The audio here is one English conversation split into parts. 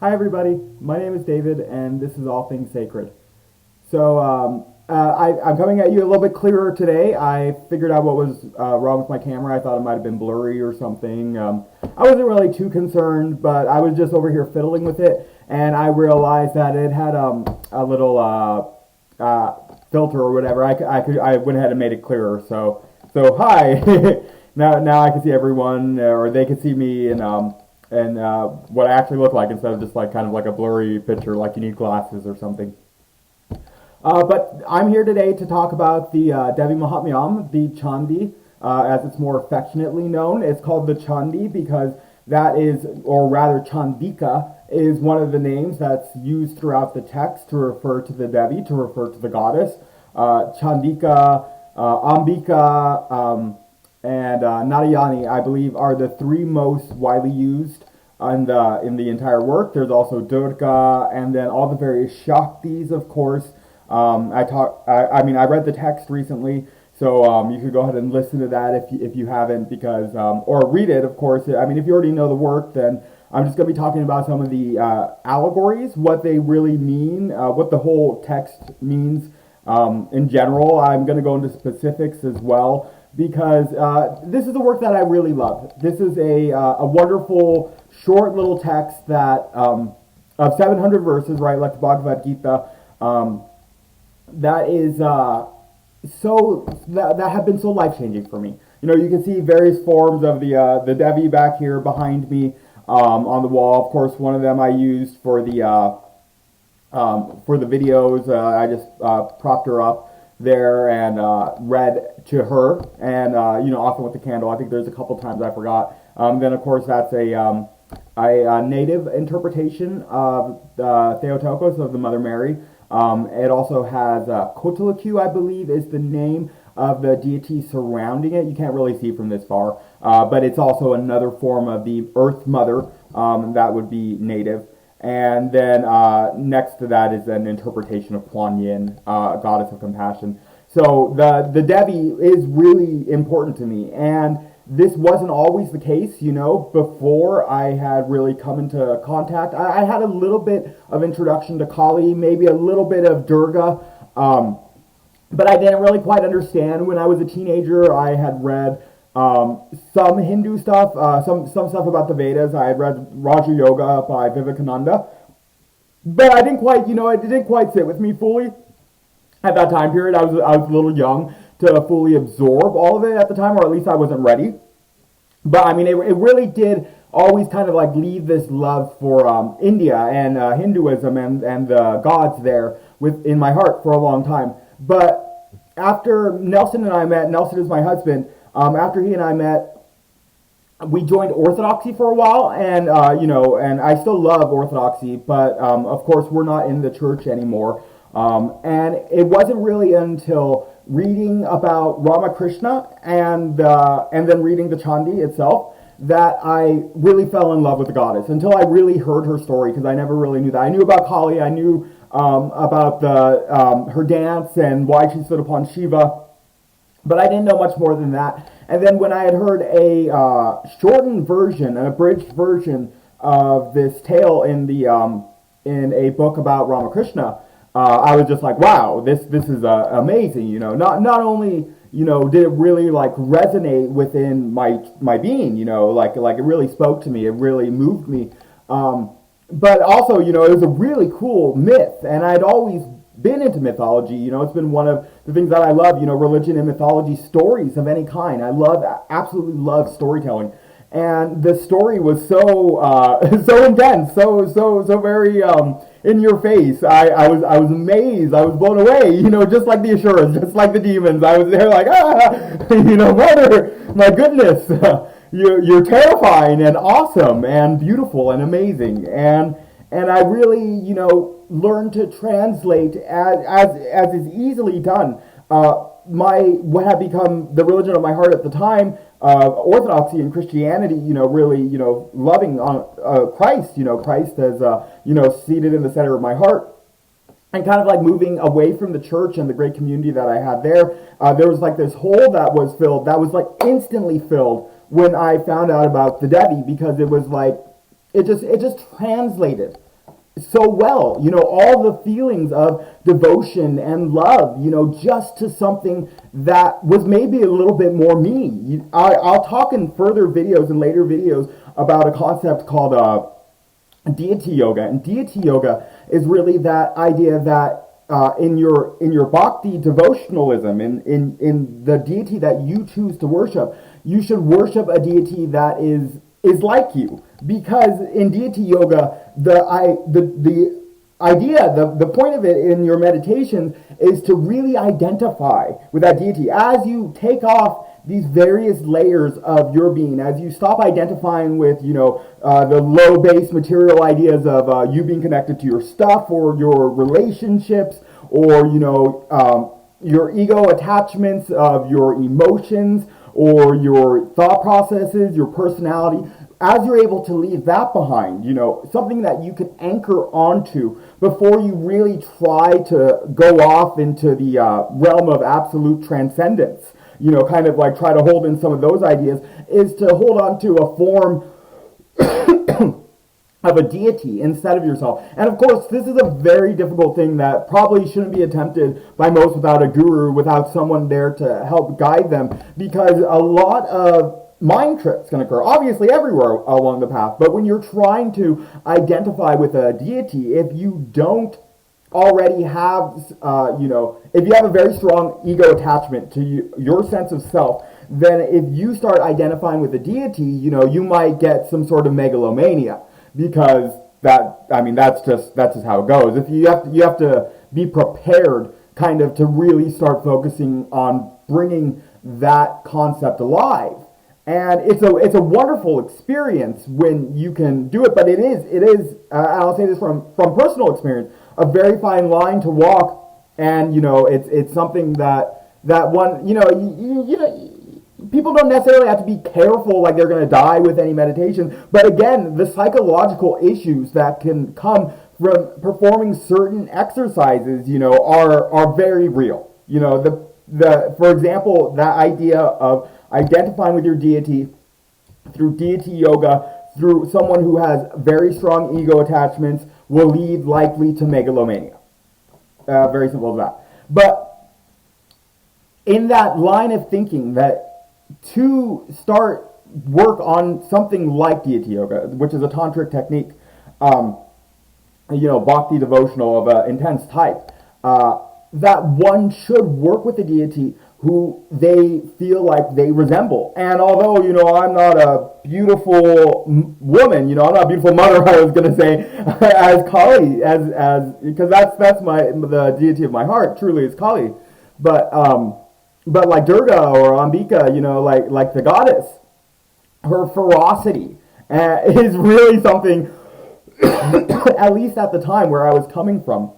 Hi everybody, my name is David and this is All Things Sacred. I'm coming at you a little bit clearer today. I figured out what was wrong with my camera. I thought it might have been blurry or something. I wasn't really too concerned, but I was just over here fiddling with it and I realized that it had a little filter or whatever. I went ahead and made it clearer. So hi, now I can see everyone or they can see me and what I actually look like instead of just like kind of like a blurry picture, like you need glasses or something. But I'm here today to talk about the Devi Mahatmyam, the Chandi, as it's more affectionately known. It's called the Chandi because that is, or rather Chandika, is one of the names that's used throughout the text to refer to the Devi, to refer to the goddess. Chandika, Ambika, and Narayani, I believe, are the three most widely used in the entire work. There's also Durga, and then all the various Shaktis, of course. I read the text recently, so you could go ahead and listen to that if you haven't, because or read it, of course. I mean, if you already know the work, then I'm just going to be talking about some of the allegories, what they really mean, what the whole text means in general. I'm going to go into specifics as well, because this is a work that I really love. This is a wonderful, short little text that of 700 verses, right, like the Bhagavad Gita, that is that have been so life-changing for me. You know, you can see various forms of the Devi back here behind me on the wall. Of course, one of them I used for the videos. I just propped her up there and read to her, and often with the candle. I think there's a couple times I forgot. Then of course that's a native interpretation of the Theotokos of the Mother Mary. It also has Kotalaku, I believe, is the name of the deity surrounding it. You can't really see from this far, but it's also another form of the Earth Mother that would be native. And then next to that is an interpretation of Kuan Yin, goddess of compassion. So the Devi is really important to me, and this wasn't always the case, before I had really come into contact. I had a little bit of introduction to Kali, maybe a little bit of Durga, but I didn't really quite understand. When I was a teenager, I had read some Hindu stuff, some stuff about the Vedas. I had read Raja Yoga by Vivekananda, but I didn't quite, it didn't quite sit with me fully at that time period. I was a little young to fully absorb all of it at the time, or at least I wasn't ready. But I mean, it really did always kind of like leave this love for India and Hinduism and the gods there in my heart for a long time. But after Nelson and I met, Nelson is my husband. After he and I met, we joined Orthodoxy for a while, and and I still love Orthodoxy, but of course we're not in the church anymore. And it wasn't really until reading about Ramakrishna and then reading the Chandi itself that I really fell in love with the goddess, until I really heard her story, because I never really knew that. I knew about Kali, I knew about her dance and why she stood upon Shiva, but I didn't know much more than that. And then when I had heard a shortened version, an abridged version of this tale in a book about Ramakrishna, I was just like, wow, this is amazing. Not only did it really like resonate within my being, like it really spoke to me, it really moved me, but also it was a really cool myth, and I'd always been into mythology. It's been one of the things that I love. Religion and mythology, stories of any kind. Absolutely love storytelling. And the story was so so intense, so very in your face. I was amazed. I was blown away. Just like the Asuras, just like the demons. I was there like, mother, my goodness, you're terrifying and awesome and beautiful and amazing. And I really learned to translate as is easily done. What had become the religion of my heart at the time, Orthodoxy and Christianity, really, loving on Christ, Christ as, seated in the center of my heart, and kind of like moving away from the church and the great community that I had there. There was like this hole that was filled, that was like instantly filled when I found out about the Devi, because it was like, it just translated so well, all the feelings of devotion and love, just to something that was maybe a little bit more me. I'll talk in further videos and later videos about a concept called deity yoga, and deity yoga is really that idea that in your bhakti devotionalism, in the deity that you choose to worship, you should worship a deity that is like you, because in deity yoga, the idea, the point of it in your meditations is to really identify with that deity. As you take off these various layers of your being, as you stop identifying with, the low base material ideas of you being connected to your stuff or your relationships or, your ego attachments of your emotions or your thought processes, your personality, as you're able to leave that behind, something that you can anchor onto before you really try to go off into the realm of absolute transcendence, kind of like try to hold in some of those ideas, is to hold on to a form of a deity instead of yourself. And of course, this is a very difficult thing that probably shouldn't be attempted by most without a guru, without someone there to help guide them, because a lot of mind trips can occur, obviously everywhere along the path. But when you're trying to identify with a deity, if you don't already have, if you have a very strong ego attachment to your sense of self, then if you start identifying with a deity, you might get some sort of megalomania, because that's just how it goes. If you have to be prepared, kind of, to really start focusing on bringing that concept alive. And it's a wonderful experience when you can do it, but it is, I'll say this from personal experience, a very fine line to walk, and it's something that one, people don't necessarily have to be careful like they're going to die with any meditation, but again, the psychological issues that can come from performing certain exercises, are very real. For example, that idea of identifying with your deity through deity yoga, through someone who has very strong ego attachments, will lead likely to megalomania. Very simple as that. But in that line of thinking, that to start work on something like deity yoga, which is a tantric technique, bhakti devotional of an intense type, that one should work with a deity who they feel like they resemble. And although, I'm not a beautiful woman, I'm not a beautiful mother, I was going to say, as Kali, as because that's the deity of my heart, truly, is Kali. But like Durga or Ambika, like the goddess, her ferocity is really something, at least at the time where I was coming from,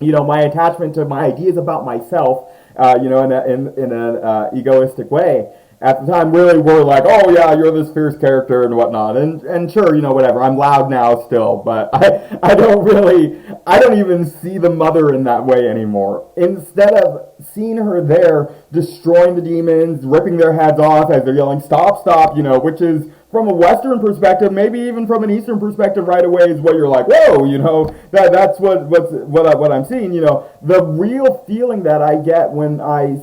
my attachment to my ideas about myself, in an egoistic way, at the time really were like, oh yeah, you're this fierce character and whatnot, and sure, whatever, I'm loud now still, but I don't even see the mother in that way anymore. Instead of seeing her there destroying the demons, ripping their heads off as they're yelling, stop, which is, from a Western perspective, maybe even from an Eastern perspective right away, is what you're like, whoa, that's what I'm seeing. The real feeling that I get when I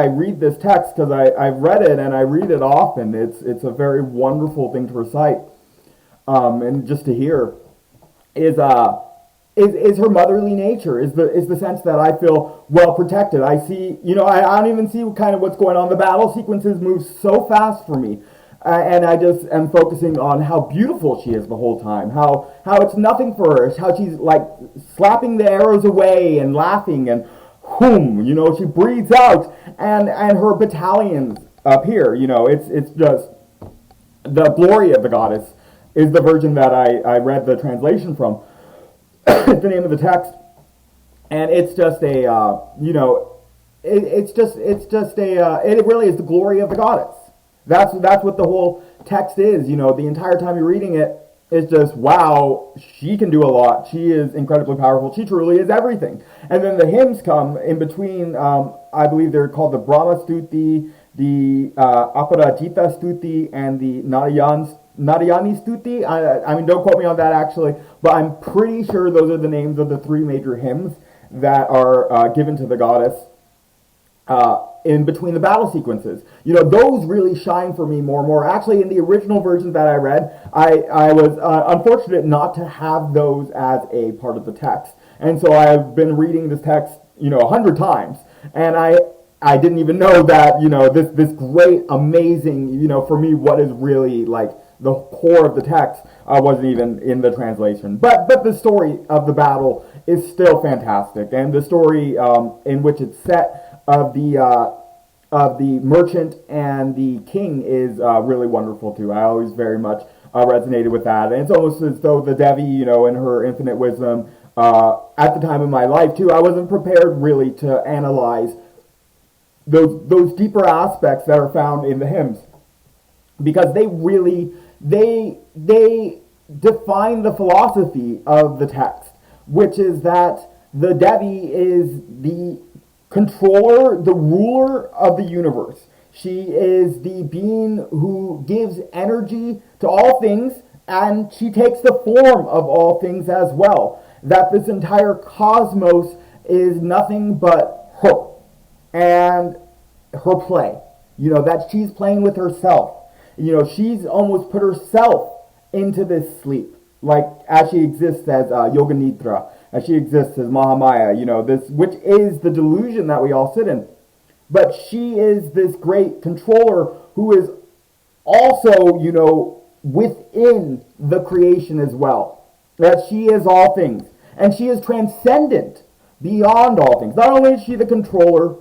read this text, because I've read it and I read it often, it's a very wonderful thing to recite, and just to hear, is her motherly nature, is the sense that I feel well protected. I see, I don't even see kind of what's going on. The battle sequences move so fast for me. And I just am focusing on how beautiful she is the whole time, how it's nothing for her, how she's like slapping the arrows away and laughing, and she breathes out, and her battalions appear. It's just the glory of the goddess is the version that I read the translation from. It's the name of the text, and it's just a it really is the glory of the goddess. That's what the whole text is. The entire time you're reading it, it's just, wow, she can do a lot. She is incredibly powerful. She truly is everything. And then the hymns come in between. I believe they're called the Brahma Stuti, the Aparajita Stuti, and the Narayani Stuti. I mean, don't quote me on that actually, but I'm pretty sure those are the names of the three major hymns that are given to the goddess in between the battle sequences. You know, those really shine for me more and more. Actually, in the original version that I read, I was unfortunate not to have those as a part of the text. And so I've been reading this text, 100 times. And I didn't even know that, this great, amazing, for me, what is really like the core of the text wasn't even in the translation. But the story of the battle is still fantastic. And the story in which it's set of the merchant and the king is really wonderful too. I always very much resonated with that. And it's almost as though the Devi, in her infinite wisdom, at the time of my life too, I wasn't prepared really to analyze those deeper aspects that are found in the hymns, because they really they define the philosophy of the text, which is that the Devi is the controller, the ruler of the universe. She is the being who gives energy to all things, and she takes the form of all things as well. That this entire cosmos is nothing but her and her play. That she's playing with herself. She's almost put herself into this sleep, like as she exists as Yoga Nidra, as she exists as Mahamaya, this, which is the delusion that we all sit in. But she is this great controller who is also, within the creation as well. That she is all things. And she is transcendent beyond all things. Not only is she the controller,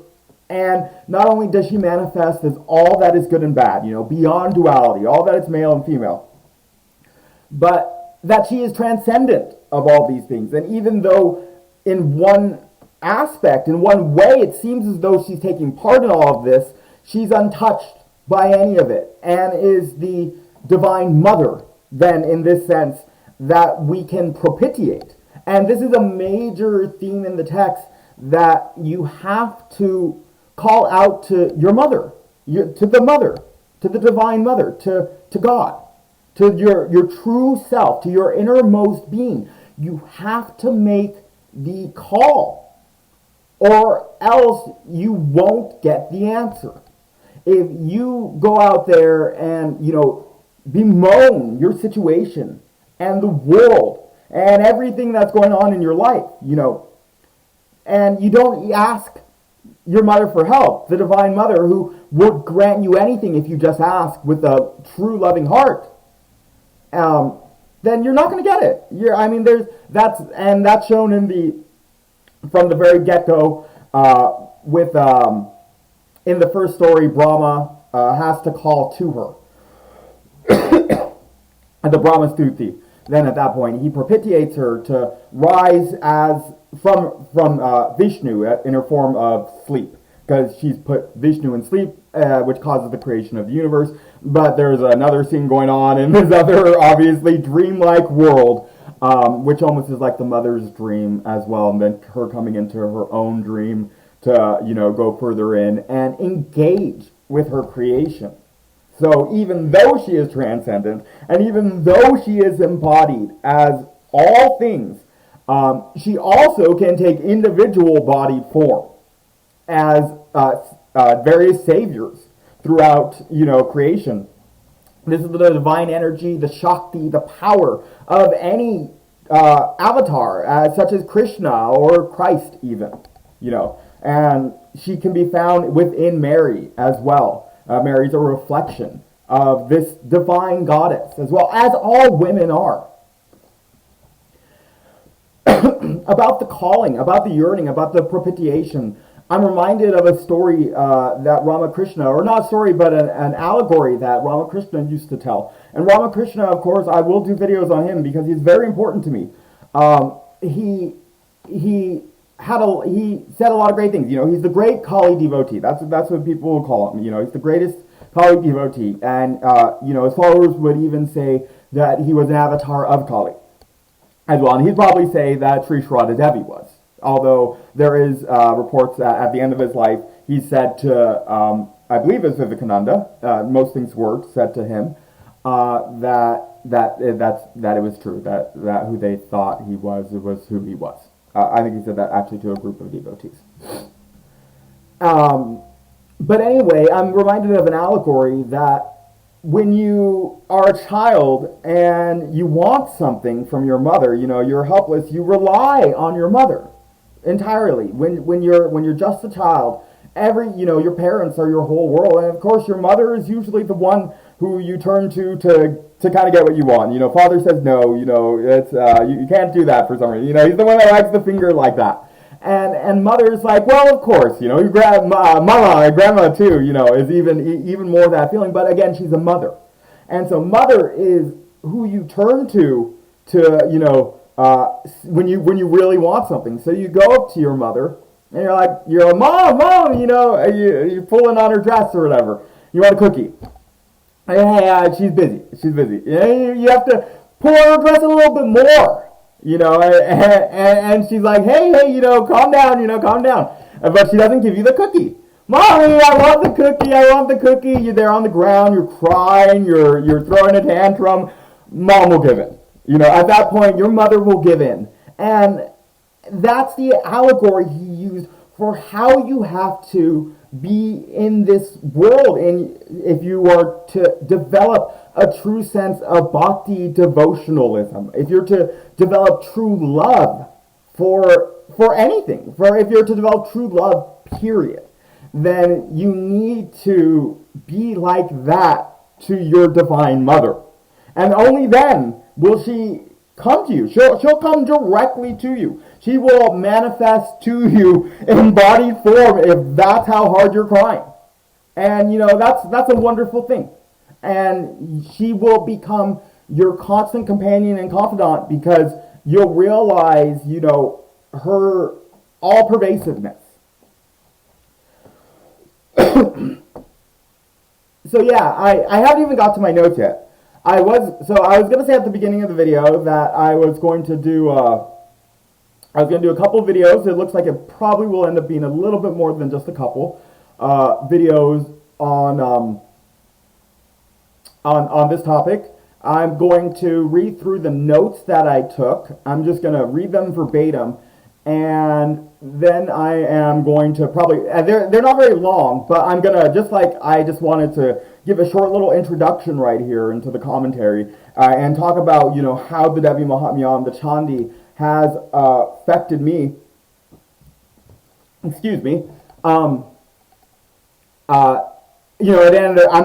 and not only does she manifest as all that is good and bad, beyond duality, all that is male and female, but that she is transcendent of all these things. And even though in one aspect, in one way, it seems as though she's taking part in all of this, she's untouched by any of it, and is the divine mother, then, in this sense, that we can propitiate. And this is a major theme in the text, that you have to call out to your mother, to the divine mother, to God, to your true self, to your innermost being. You have to make the call, or else you won't get the answer. If you go out there and, bemoan your situation and the world and everything that's going on in your life, and you don't ask your mother for help, the divine mother who would grant you anything if you just ask with a true loving heart, then you're not going to get it. That's shown from the very get-go with in the first story, Brahma has to call to her. And the Brahma Stuti. Then at that point, he propitiates her to rise from Vishnu in her form of sleep, because she's put Vishnu in sleep, which causes the creation of the universe. But there's another scene going on in this other, obviously, dreamlike world, which almost is like the mother's dream as well, and then her coming into her own dream to, go further in and engage with her creation. So even though she is transcendent, and even though she is embodied as all things, she also can take individual body form as various saviors throughout, creation. This is the divine energy, the Shakti, the power of any avatar, such as Krishna or Christ even, And she can be found within Mary as well. Mary's a reflection of this divine goddess, as well as all women are. About the calling, about the yearning, about the propitiation, I'm reminded of a story that Ramakrishna, or not a story, but an allegory that Ramakrishna used to tell. And Ramakrishna, of course, I will do videos on him because he's very important to me. He said a lot of great things. He's the great Kali devotee. That's what people will call him. He's the greatest Kali devotee. And, his followers would even say that he was an avatar of Kali as well. And he'd probably say that Sri Shrada Devi was. Although there is reports that at the end of his life, he said to, I believe it was Vivekananda, most things were said to him, that it was true, that who they thought he was, it was who he was. I think he said that actually to a group of devotees. But anyway, I'm reminded of an allegory that when you are a child and you want something from your mother, you're helpless, you rely on your mother entirely. When you're just a child, your parents are your whole world, and of course your mother is usually the one who you turn to kind of get what you want. Father says no, it's you can't do that for some reason. He's the one that wags the finger like that. And mother's like, well, of course, your mama and grandma too, is even more that feeling. But again, she's a mother, and so mother is who you turn to when you really want something. So you go up to your mother and you're like, mom, you're pulling on her dress or whatever. You want a cookie? Hey, she's busy. You have to pull on her dress a little bit more. And she's like, hey, calm down. But she doesn't give you the cookie. Mommy, I want the cookie. You're there on the ground, you're crying, you're throwing a tantrum. Mom will give in. At that point, your mother will give in. And that's the allegory he used for how you have to be in this world, and if you are to develop a true sense of bhakti devotionalism, if you're to develop true love for anything, if you're to develop true love, period, then you need to be like that to your divine mother. And only then will she come to you. She'll come directly to you. She will manifest to you in body form if that's how hard you're crying. And that's a wonderful thing. And she will become your constant companion and confidant because you'll realize, her all pervasiveness. So yeah, I haven't even got to my notes yet. I was going to say at the beginning of the video that I was going to do a couple videos. It looks like it probably will end up being a little bit more than just a couple videos on this topic. I'm going to read through the notes that I took. I'm just going to read them verbatim, and then I am going to probably, they're not very long, but I'm going to, I just wanted to give a short little introduction right here into the commentary and talk about, how the Devi Mahatmyam, the Chandi, has affected me. Excuse me. I'm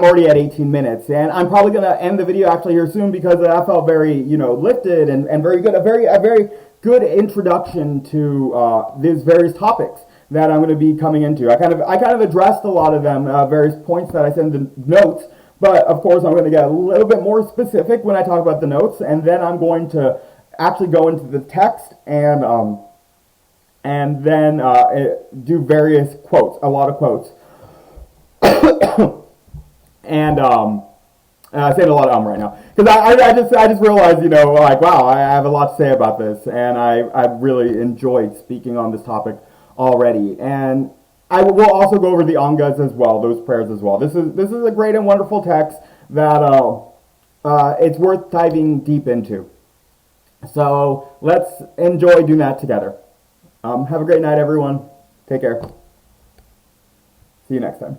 already at 18 minutes, and I'm probably going to end the video actually here soon because I felt very, lifted and very good, a very good introduction to these various topics that I'm going to be coming into. I kind of addressed a lot of them, various points that I said in the notes, but of course I'm going to get a little bit more specific when I talk about the notes, and then I'm going to actually go into the text and then do various quotes, a lot of quotes. And I'm saying a lot of right now because I just realized, wow, I have a lot to say about this, and I really enjoyed speaking on this topic already. And I will also go over the angas as well, those prayers as well. This is a great and wonderful text that it's worth diving deep into. So let's enjoy doing that together. Have a great night, everyone. Take care. See you next time.